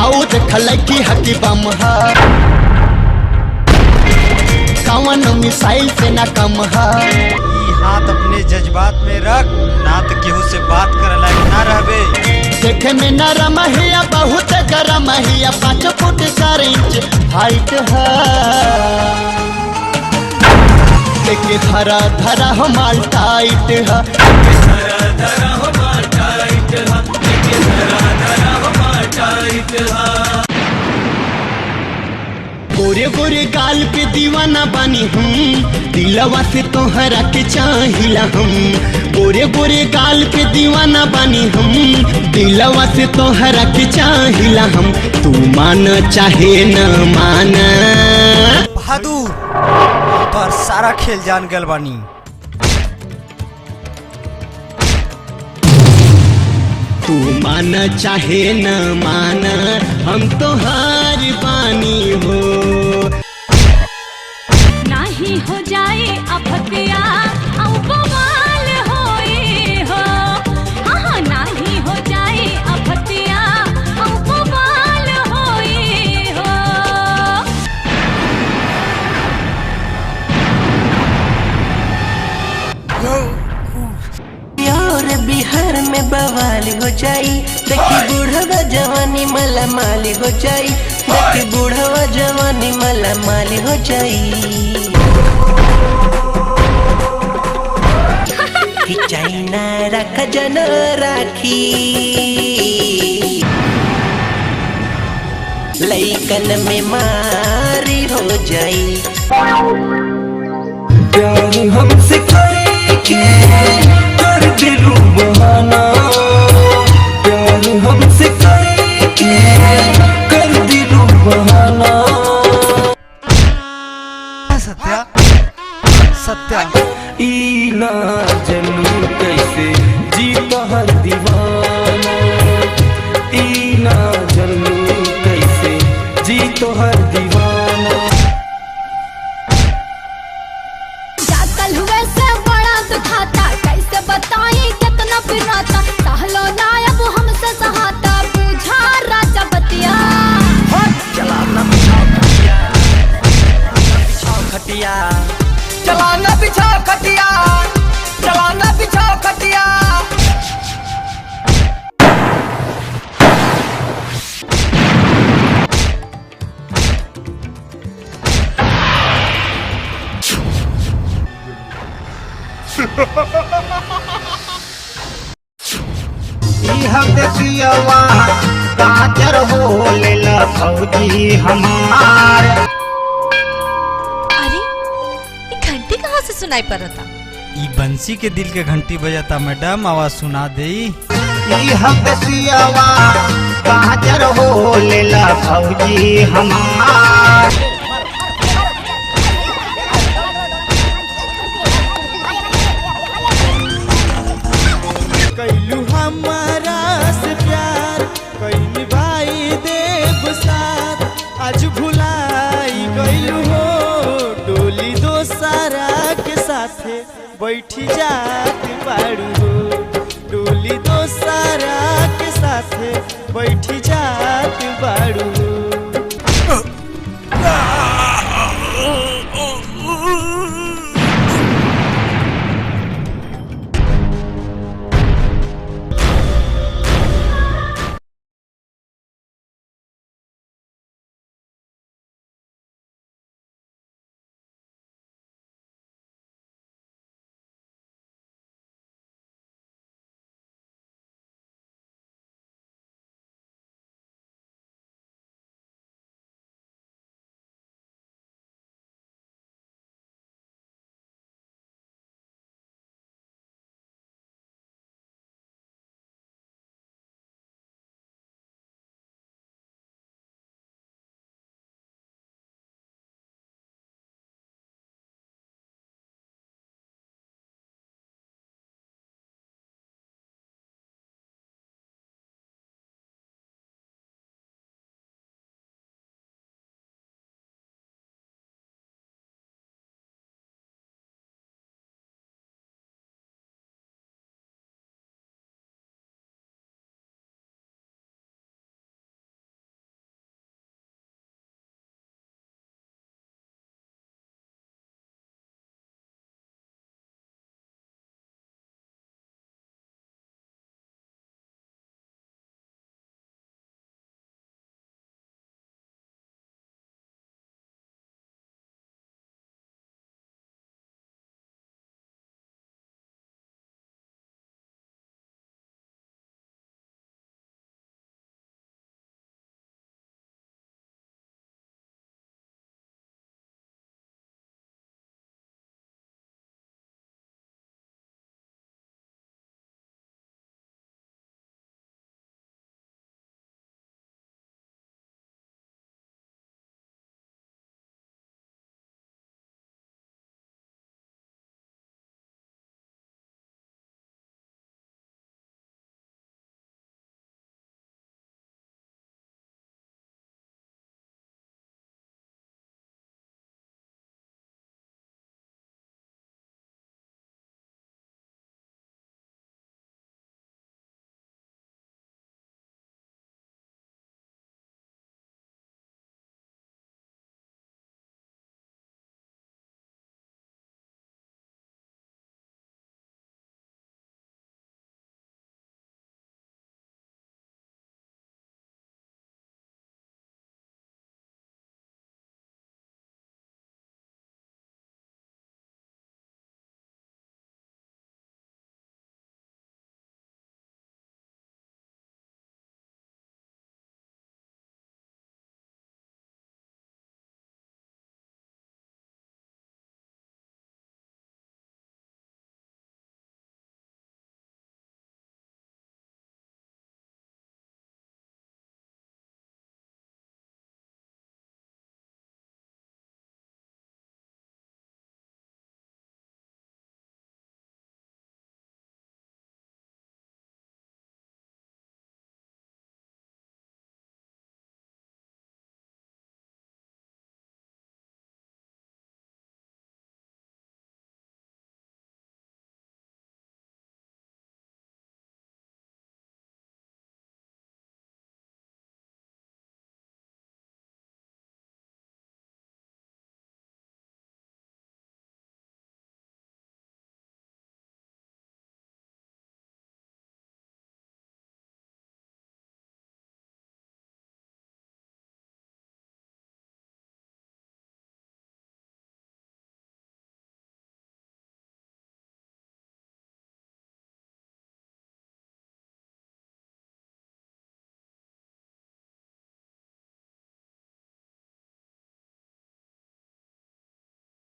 हाउ देखल की हकी बम हा कवन मिसाइल से ना कम हा। हाथ अपने जज्बात में रख ना तो केहू से बात करे लायक ना रहबे। देखे में नरम है या बहुत गरम है या 5 फुट 4 इंच हाइट है। देखे धरा धरा हो माल टाइट है। धरा धरा हो माल टाइट है। देखे धरा धरा हो माल टाइट है। गोरे गोरे गाल पे दीवाना बनी हूँ दिलवा से तोहरा के चाहिला हम। गोरे गोरे गाल पे दीवाना बनी हम दिलवा से तोहरा के चाहिला हम। तू मान चाहे न माना बहादुर पर सारा खेल जान गल बानी। तू माना चाहे न माना हम तो हार बानी हो। नाही हो जाए अफतिया औ बवाल होए हो। हाँ नाही हो जाए अफतिया औ बवाल होए हो। और बिहार में बवाल हो जाई देखी बूढ़वा जवानी मला माली हो जाई। देखी बूढ़वा जवानी मला माली हो जाई। चाइना रख जन राखी लइकन में मारी हो जाई। प्यार हमसे करके कर दिलू बहाना। प्यार हमसे करके कर दिलू बहाना। सत्या सत्या ई ना जनू कैसे जीता हर दीवाना। ई ना जनू कैसे जीतो हर दीवाना। जाकल हुए से बड़ा दुखाता कैसे बताई कितना पिराता। सहलो ना अब हमसे सहाता बुझा राजा बतिया। चलाना बिछाओ खटिया चलाना बिछाओ खटिया चलाना बिछाओ खटिया। देखियवा गाजर हो लेला फौजी हमार। अरे ये घंटी कहाँ से सुनाई पड़ता? ई बंसी के दिल के घंटी बजाता मैडम आवाज सुना दे। देखियवा गाजर हो लेला फौजी हमार। कैलू हमारा से प्यार कैली भाई देव साथ आज भुलाई गईलू हो। डोली दोसारा के साथे बैठी जात बाड़ू हो। डोली दोसारा के साथे बैठी जात बाड़ू हो।